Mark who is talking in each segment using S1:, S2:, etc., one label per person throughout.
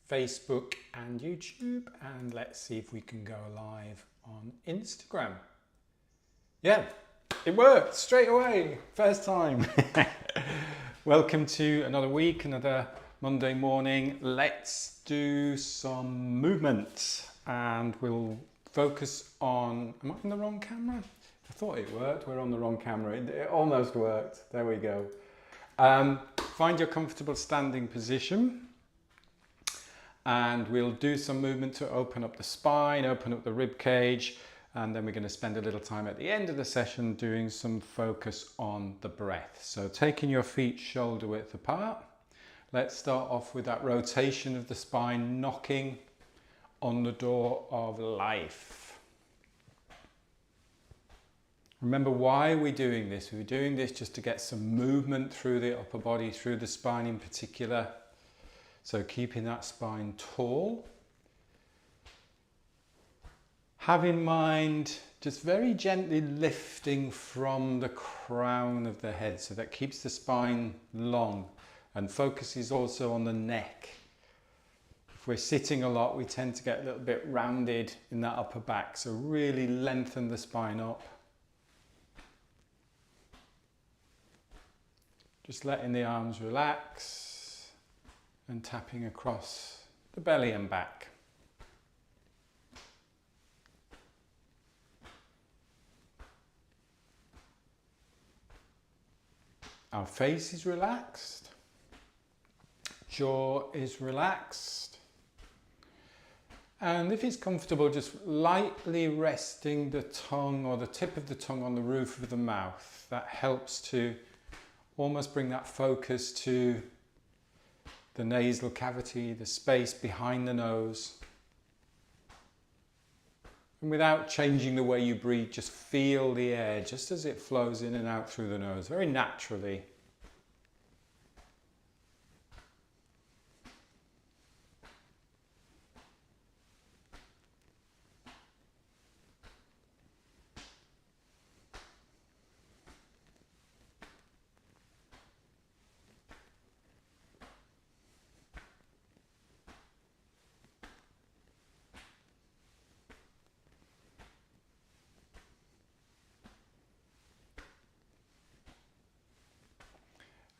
S1: Facebook and YouTube, and let's see if we can go live on Instagram. Yeah, it worked straight away, first time. Welcome to another week, another Monday morning. Let's do some movement and we'll focus on, am I on the wrong camera? I thought it worked, we're on the wrong camera. It almost worked, there we go. Find your comfortable standing position and we'll do some movement to open up the spine, open up the rib cage, and then we're going to spend a little time at the end of the session doing some focus on the breath. So taking your feet shoulder width apart, let's start off with that rotation of the spine, knocking on the door of life. Remember why we're doing this. We're doing this just to get some movement through the upper body, through the spine in particular. So keeping that spine tall. Have in mind just very gently lifting from the crown of the head, so that keeps the spine long and focuses also on the neck. If we're sitting a lot, we tend to get a little bit rounded in that upper back, so really lengthen the spine up. Just letting the arms relax and tapping across the belly and back. Our face is relaxed, jaw is relaxed, and if it's comfortable, just lightly resting the tongue or the tip of the tongue on the roof of the mouth. That helps to almost bring that focus to the nasal cavity, the space behind the nose. And without changing the way you breathe, just feel the air just as it flows in and out through the nose, very naturally.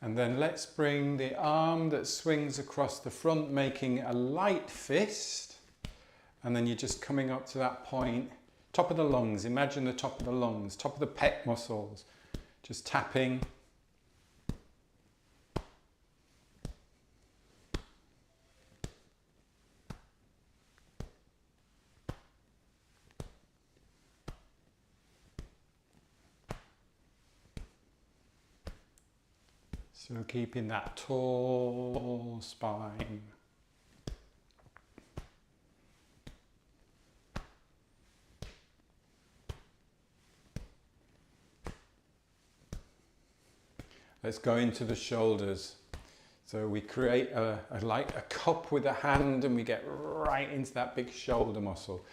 S1: And then let's bring the arm that swings across the front, making a light fist. And then you're just coming up to that point, top of the lungs. Imagine the top of the lungs, top of the pec muscles. Just tapping. So keeping that tall spine. Let's go into the shoulders. So we create like a cup with a hand and we get right into that big shoulder muscle.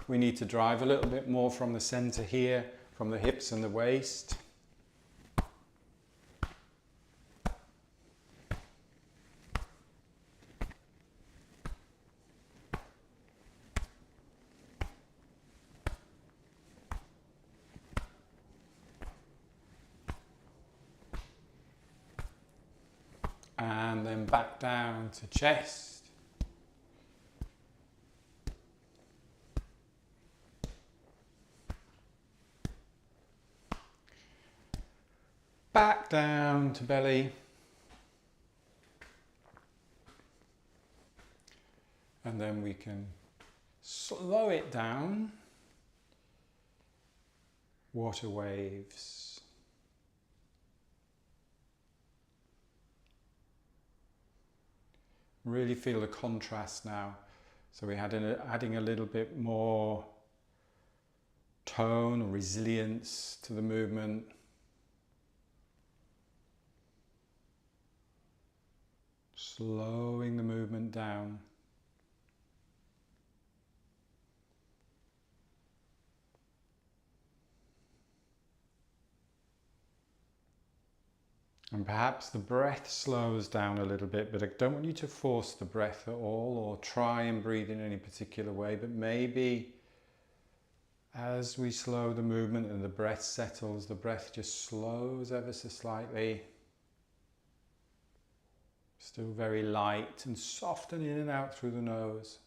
S1: We need to drive a little bit more from the center here, from the hips and the waist. And then back down to chest. Back down to belly. And then we can slow it down. Water waves. Really feel the contrast now. So we're adding a little bit more tone or resilience to the movement. Slowing the movement down. And perhaps the breath slows down a little bit, but I don't want you to force the breath at all or try and breathe in any particular way, but maybe as we slow the movement and the breath settles, the breath just slows ever so slightly. Still very light and soften in and out through the nose.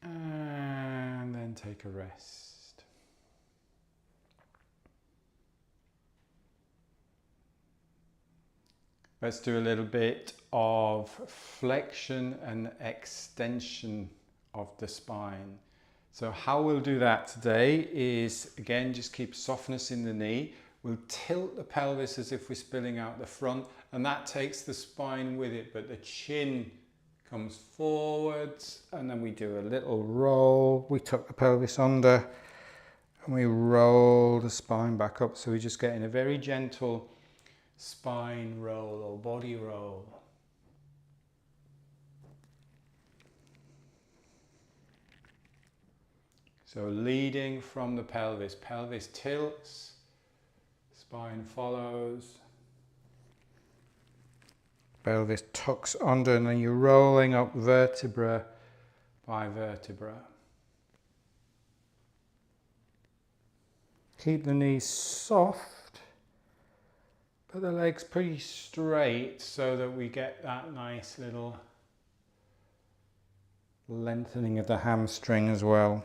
S1: And then take a rest. Let's do a little bit of flexion and extension of the spine. So how we'll do that today is, again, just keep softness in the knee. We'll tilt the pelvis as if we're spilling out the front, and that takes the spine with it, but the chin comes forwards, and then we do a little roll. We tuck the pelvis under and we roll the spine back up. So we're just getting a very gentle spine roll or body roll. So leading from the pelvis, pelvis tilts, spine follows. Pelvis tucks under, and then you're rolling up vertebra by vertebra. Keep the knees soft, but the legs pretty straight so that we get that nice little lengthening of the hamstring as well.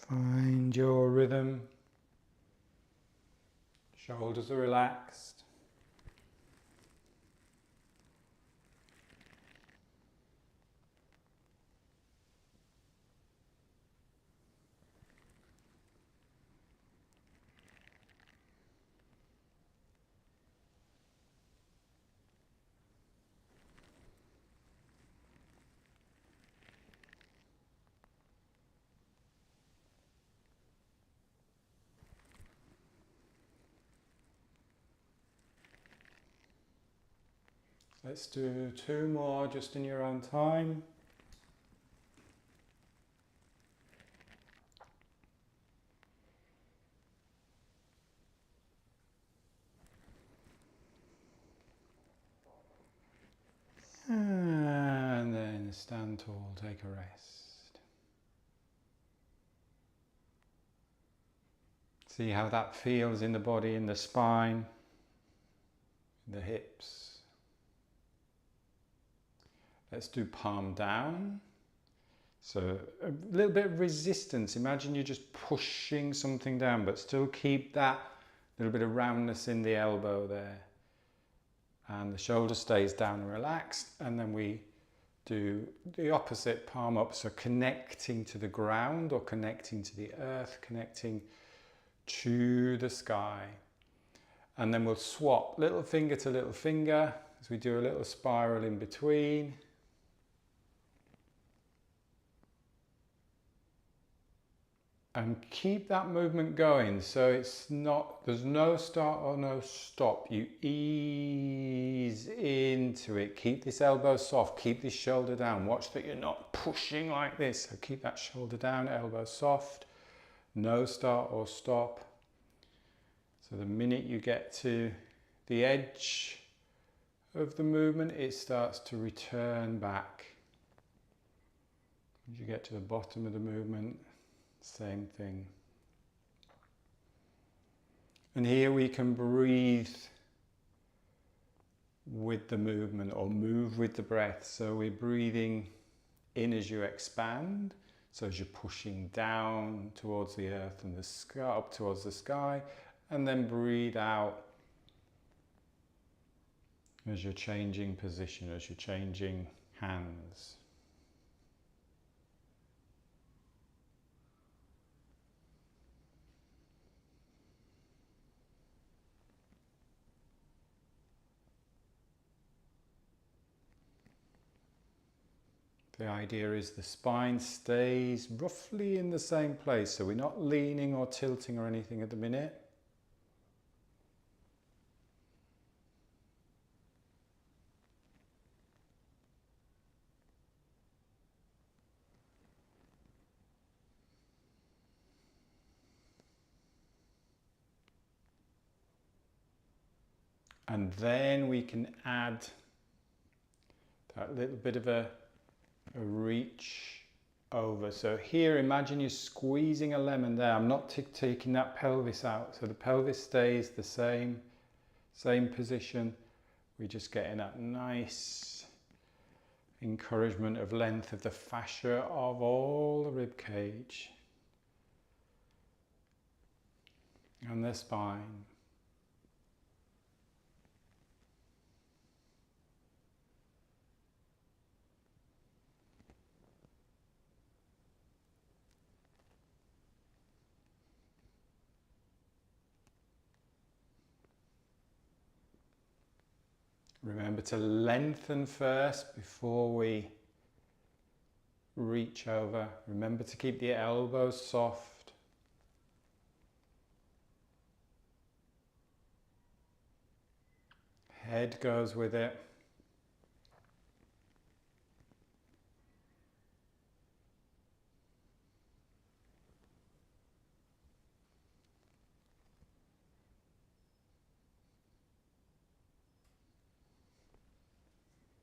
S1: Find your rhythm. Shoulders are relaxed. Let's do 2 more just in your own time. And then stand tall, take a rest. See how that feels in the body, in the spine, the hips. Let's do palm down. So a little bit of resistance. Imagine you're just pushing something down, but still keep that little bit of roundness in the elbow there. And the shoulder stays down and relaxed. And then we do the opposite, palm up. So connecting to the ground or connecting to the earth, connecting to the sky. And then we'll swap little finger to little finger as we do a little spiral in between. And keep that movement going, so it's not, there's no start or no stop. You ease into it. Keep this elbow soft, keep this shoulder down. Watch that you're not pushing like this. So keep that shoulder down, elbow soft. No start or stop. So the minute you get to the edge of the movement, it starts to return back. As you get to the bottom of the movement, same thing. And here we can breathe with the movement or move with the breath. So we're breathing in as you expand. So as you're pushing down towards the earth and the sky, up towards the sky, and then breathe out as you're changing position, as you're changing hands. The idea is the spine stays roughly in the same place, so we're not leaning or tilting or anything at the minute. And then we can add that little bit of a reach over. So here, imagine you're squeezing a lemon there. I'm not taking that pelvis out, so the pelvis stays the same position. We're just getting that nice encouragement of length of the fascia of all the rib cage and the spine. Remember to lengthen first before we reach over. Remember to keep the elbows soft. Head goes with it.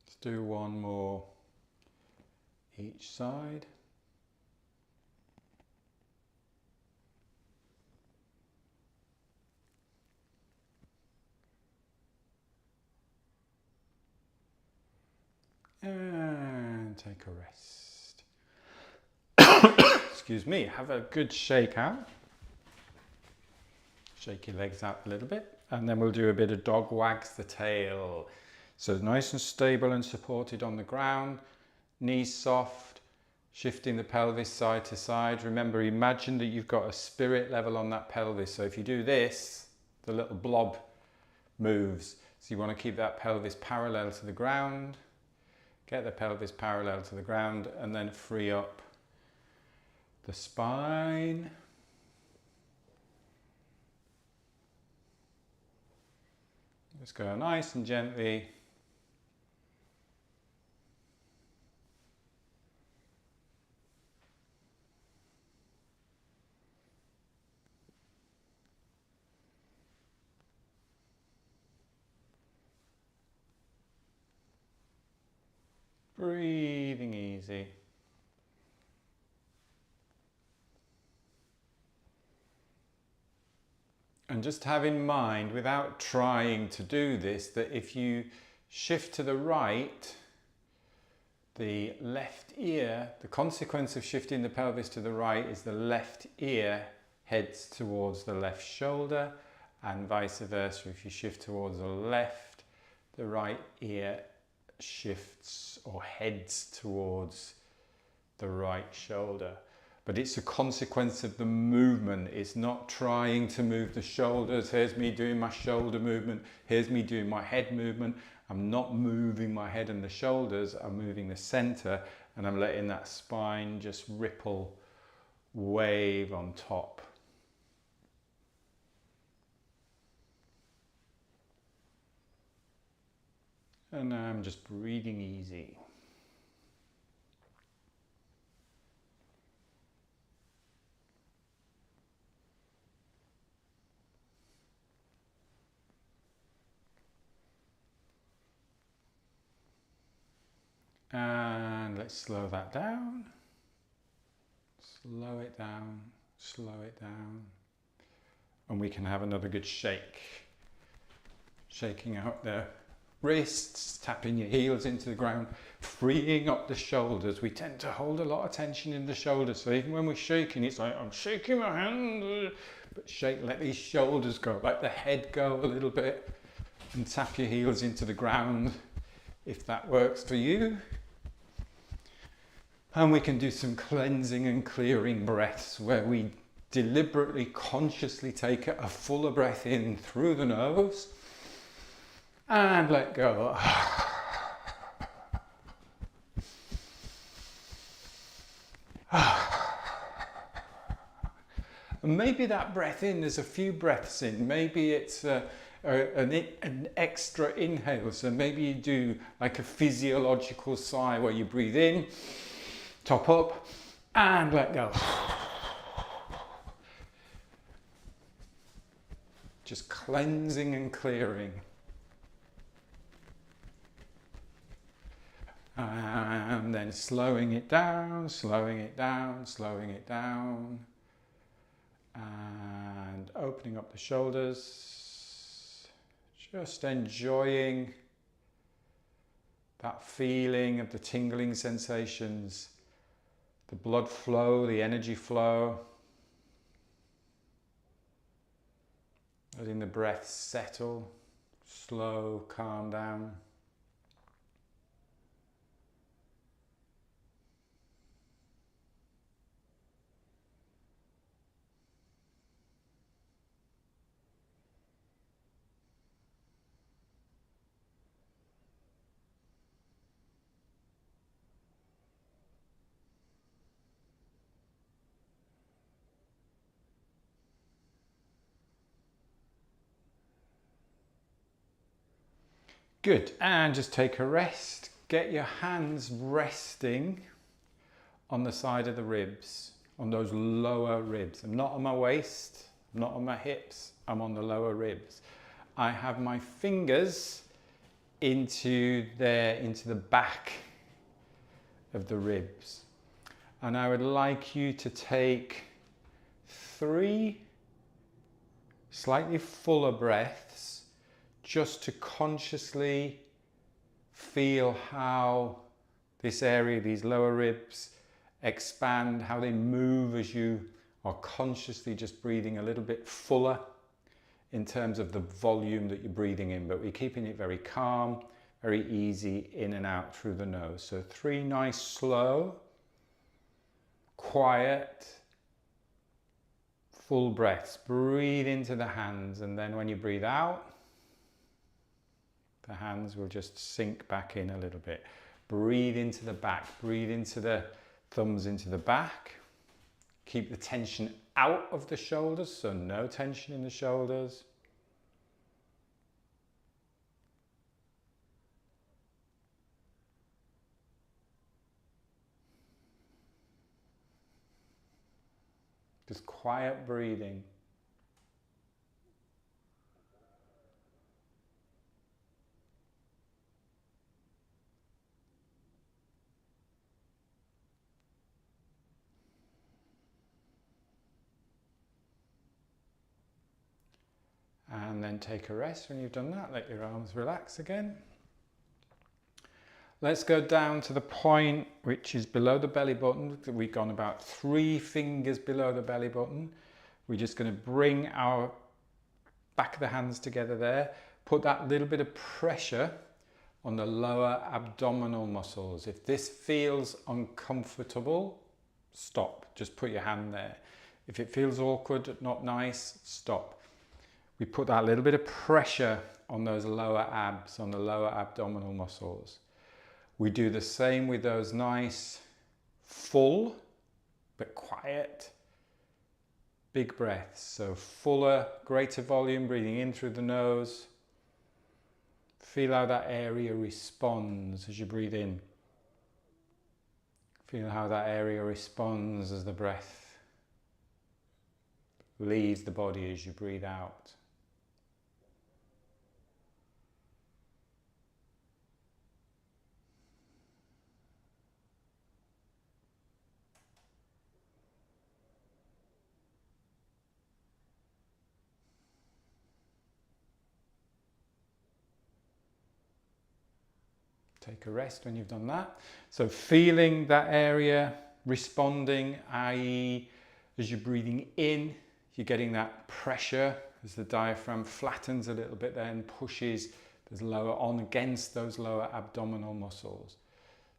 S1: Let's do one more each side. And take a rest. Excuse me, have a good shake out. Shake your legs out a little bit, and then we'll do a bit of dog wags the tail. So nice and stable and supported on the ground, knees soft, shifting the pelvis side to side. Remember, imagine that you've got a spirit level on that pelvis. So if you do this, the little blob moves. So you want to keep that pelvis parallel to the ground. Get the pelvis parallel to the ground and then free up the spine. Just go nice and gently. Breathing easy. And just have in mind, without trying to do this, that if you shift to the right, the left ear, the consequence of shifting the pelvis to the right is the left ear heads towards the left shoulder, and vice versa. If you shift towards the left, the right ear shifts or heads towards the right shoulder. But it's a consequence of the movement. It's not trying to move the shoulders. Here's me doing my shoulder movement. Here's me doing my head movement. I'm not moving my head and the shoulders. I'm moving the center, and I'm letting that spine just ripple, wave on top. And now I'm just breathing easy. And let's slow that down. Slow it down, slow it down. And we can have another good shake. Shaking out the wrists, tapping your heels into the ground, freeing up the shoulders. We tend to hold a lot of tension in the shoulders, so even when we're shaking, it's like, I'm shaking my hand, but let these shoulders go, let the head go a little bit, and tap your heels into the ground if that works for you. And we can do some cleansing and clearing breaths where we deliberately, consciously take a fuller breath in through the nose and let go. And maybe that breath in, there's a few breaths in, maybe it's an extra inhale, so maybe you do like a physiological sigh where you breathe in, top up, and let go. Just cleansing and clearing. And then slowing it down, slowing it down, slowing it down. And opening up the shoulders. Just enjoying that feeling of the tingling sensations, the blood flow, the energy flow. Letting the breath settle, slow, calm down. Good, and just take a rest. Get your hands resting on the side of the ribs, on those lower ribs. I'm not on my waist, I'm not on my hips, I'm on the lower ribs. I have my fingers into the back of the ribs. And I would like you to take 3 slightly fuller breaths just to consciously feel how this area, these lower ribs, expand, how they move as you are consciously just breathing a little bit fuller in terms of the volume that you're breathing in, but we're keeping it very calm, very easy in and out through the nose. So 3 nice, slow, quiet, full breaths. Breathe into the hands, and then when you breathe out, the hands will just sink back in a little bit. Breathe into the back. Breathe into the thumbs into the back. Keep the tension out of the shoulders, so no tension in the shoulders. Just quiet breathing. And then take a rest. When you've done that, let your arms relax again. Let's go down to the point which is below the belly button. We've gone about 3 fingers below the belly button. We're just going to bring our back of the hands together there. Put that little bit of pressure on the lower abdominal muscles. If this feels uncomfortable, stop. Just put your hand there. If it feels awkward, not nice, stop. We put that little bit of pressure on those lower abs, on the lower abdominal muscles. We do the same with those nice, full, but quiet, big breaths. So fuller, greater volume, breathing in through the nose. Feel how that area responds as you breathe in. Feel how that area responds as the breath leaves the body as you breathe out. Take a rest when you've done that. So feeling that area, responding, i.e. as you're breathing in, you're getting that pressure as the diaphragm flattens a little bit then pushes those lower on against those lower abdominal muscles.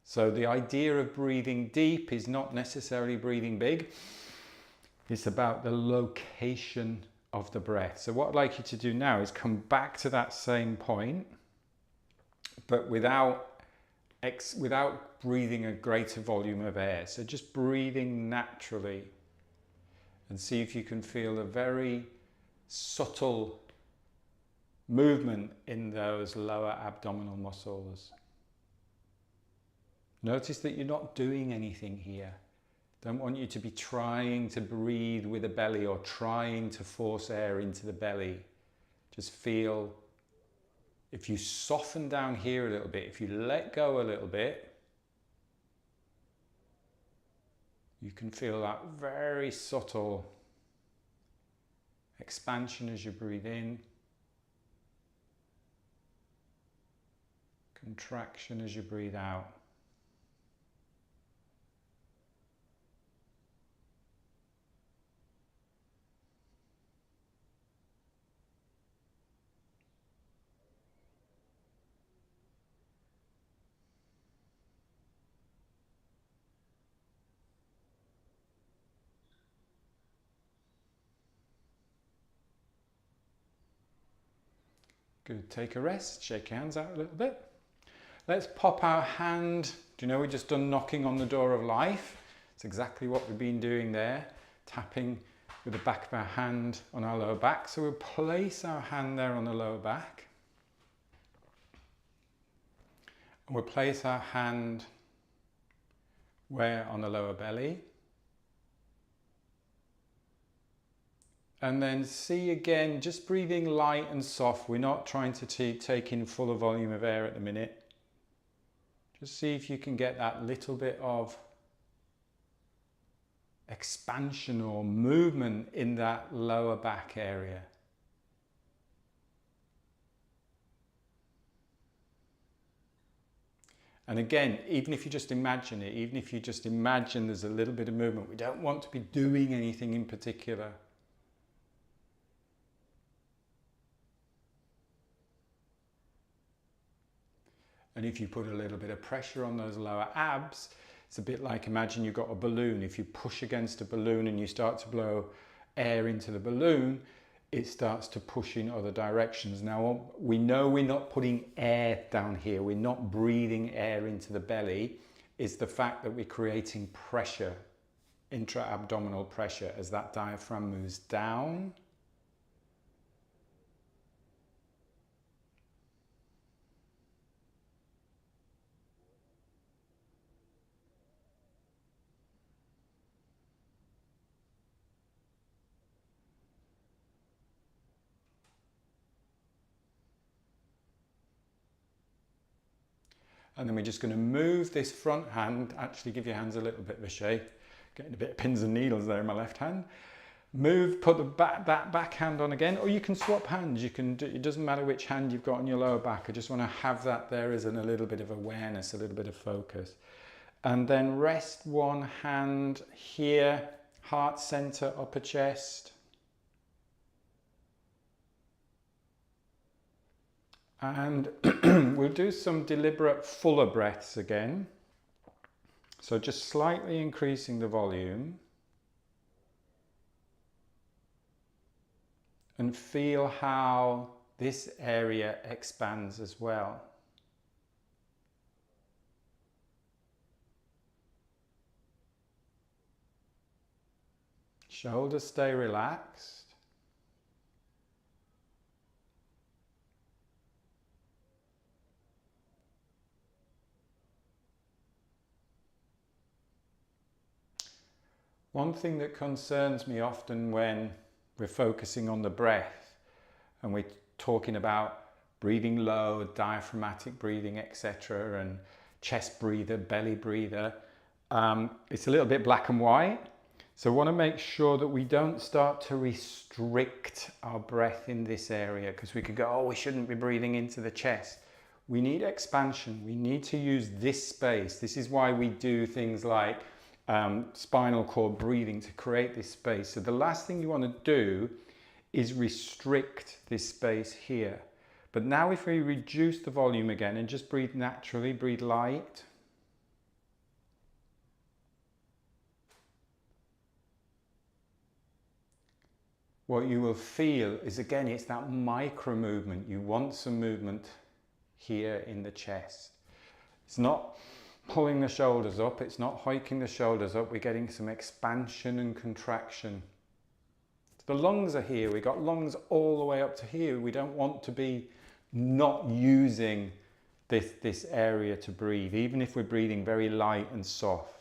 S1: So the idea of breathing deep is not necessarily breathing big. It's about the location of the breath. So what I'd like you to do now is come back to that same point, but without breathing a greater volume of air. So just breathing naturally, and see if you can feel a very subtle movement in those lower abdominal muscles. Notice that you're not doing anything here. Don't want you to be trying to breathe with the belly or trying to force air into the belly. Just feel, if you soften down here a little bit, if you let go a little bit, you can feel that very subtle expansion as you breathe in, contraction as you breathe out. Good, take a rest, shake your hands out a little bit. Let's pop our hand, do you know we've just done knocking on the door of life? It's exactly what we've been doing there, tapping with the back of our hand on our lower back. So we'll place our hand there on the lower back. And we'll place our hand where on the lower belly. And then see again, just breathing light and soft. We're not trying to take in full volume of air at the minute. Just see if you can get that little bit of expansion or movement in that lower back area. And again, even if you just imagine it, even if you just imagine there's a little bit of movement, we don't want to be doing anything in particular. And if you put a little bit of pressure on those lower abs, it's a bit like, imagine you've got a balloon. If you push against a balloon and you start to blow air into the balloon, it starts to push in other directions. Now, we know we're not putting air down here. We're not breathing air into the belly. It's the fact that we're creating pressure, intra-abdominal pressure, as that diaphragm moves down. And then we're just going to move this front hand, actually give your hands a little bit of a shake, getting a bit of pins and needles there in my left hand. Move, put that back hand on again, or you can swap hands. You can do, it doesn't matter which hand you've got on your lower back. I just want to have that there as a little bit of awareness, a little bit of focus. And then rest one hand here, heart center, upper chest. And we'll do some deliberate fuller breaths again. So just slightly increasing the volume. And feel how this area expands as well. Shoulders stay relaxed. One thing that concerns me often when we're focusing on the breath and we're talking about breathing low, diaphragmatic breathing, etc., and chest breather, belly breather, it's a little bit black and white. So I want to make sure that we don't start to restrict our breath in this area, because we could go, oh, we shouldn't be breathing into the chest. We need expansion. We need to use this space. This is why we do things like spinal cord breathing to create this space. So the last thing you want to do is restrict this space here. But now if we reduce the volume again and just breathe naturally, breathe light. What you will feel is, again, it's that micro movement. You want some movement here in the chest. It's not pulling the shoulders up, it's not hiking the shoulders up, we're getting some expansion and contraction. The lungs are here, we've got lungs all the way up to here. We don't want to be not using this area to breathe, even if we're breathing very light and soft.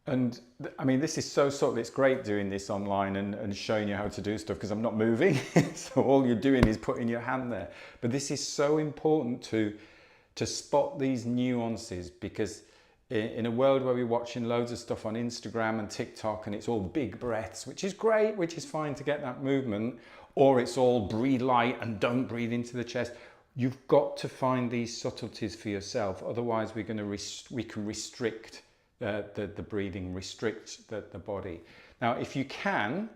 S1: And I mean, this is so subtle. It's great doing this online and showing you how to do stuff because I'm not moving. So all you're doing is putting your hand there. But this is so important to spot these nuances, because in a world where we're watching loads of stuff on Instagram and TikTok and it's all big breaths, which is great, which is fine to get that movement, or it's all breathe light and don't breathe into the chest. You've got to find these subtleties for yourself. Otherwise, we can restrict the breathing, restrict the body. Now, if you can,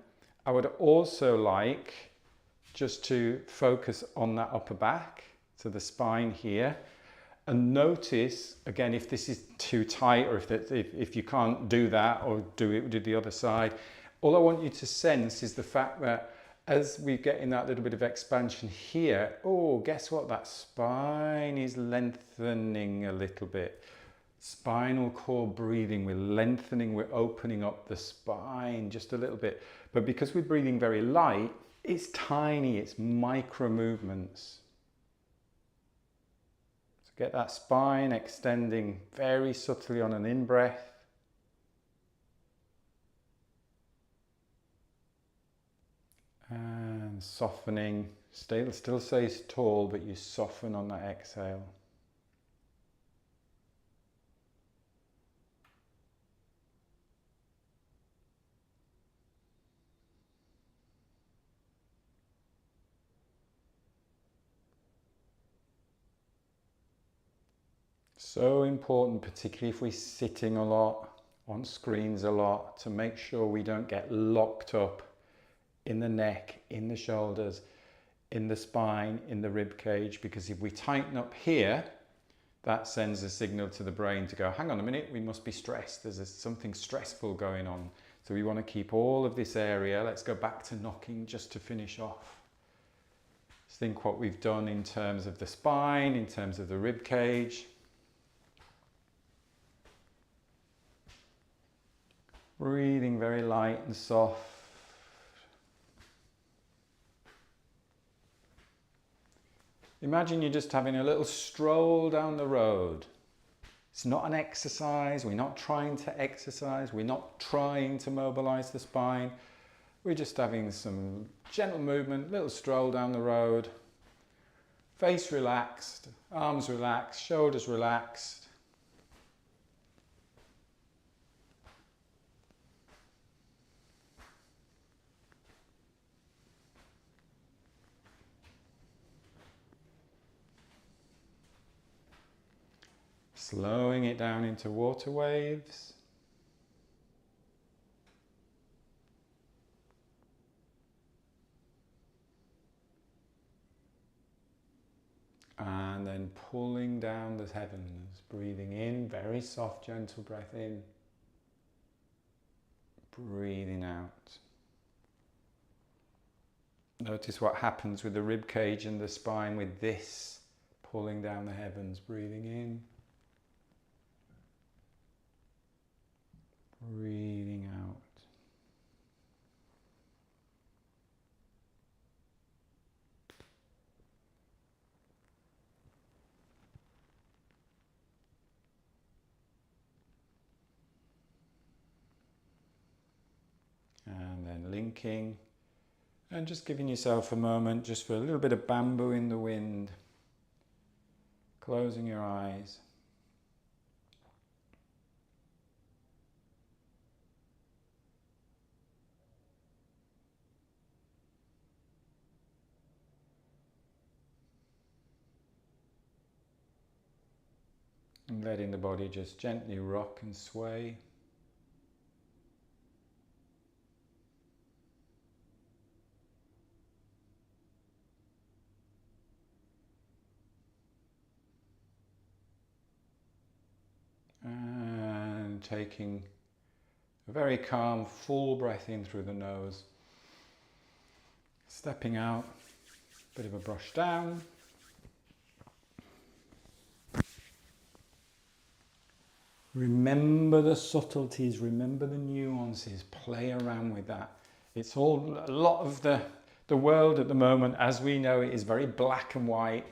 S1: I would also like just to focus on that upper back, so the spine here, and notice again if this is too tight, or if you can't do that, or do the other side. All I want you to sense is the fact that as we get in that little bit of expansion here, oh, guess what? That spine is lengthening a little bit. Spinal cord breathing, we're lengthening, we're opening up the spine just a little bit. But because we're breathing very light, it's tiny, it's micro movements. So get that spine extending very subtly on an in-breath. And softening, still stays tall, but you soften on that exhale. So important, particularly if we're sitting a lot, on screens a lot, to make sure we don't get locked up in the neck, in the shoulders, in the spine, in the rib cage, because if we tighten up here, that sends a signal to the brain to go, hang on a minute, we must be stressed. There's something stressful going on. So we want to keep all of this area. Let's go back to knocking just to finish off. Just think what we've done in terms of the spine, in terms of the rib cage. Breathing very light and soft. Imagine you're just having a little stroll down the road. It's not an exercise. We're not trying to exercise. We're not trying to mobilize the spine. We're just having some gentle movement, little stroll down the road. Face relaxed, arms relaxed, shoulders relaxed. Slowing it down into water waves. And then pulling down the heavens, breathing in, very soft, gentle breath in. Breathing out. Notice what happens with the rib cage and the spine with this, pulling down the heavens, breathing in. Breathing out. And then linking, and just giving yourself a moment just for a little bit of bamboo in the wind. Closing your eyes. And letting the body just gently rock and sway. And taking a very calm, full breath in through the nose. Stepping out, bit of a brush down. Remember the subtleties, remember the nuances, play around with that. It's all, a lot of the world at the moment, as we know it, is very black and white,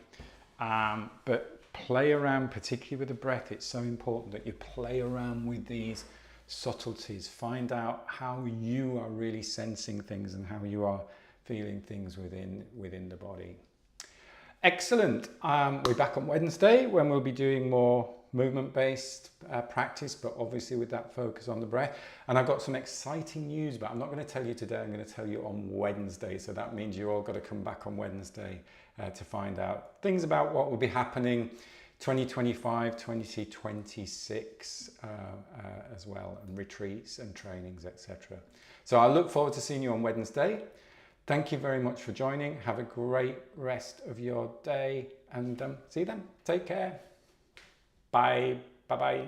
S1: but play around, particularly with the breath. It's so important that you play around with these subtleties. Find out how you are really sensing things and how you are feeling things within the body. Excellent. We're back on Wednesday when we'll be doing more movement-based practice, but obviously with that focus on the breath. And I've got some exciting news, but I'm not going to tell you today. I'm going to tell you on Wednesday. So that means you're all got to come back on Wednesday to find out things about what will be happening 2025, 2026 as well, and retreats and trainings, etc. So I look forward to seeing you on Wednesday. Thank you very much for joining. Have a great rest of your day and see you then. Take care. Bye. Bye-bye.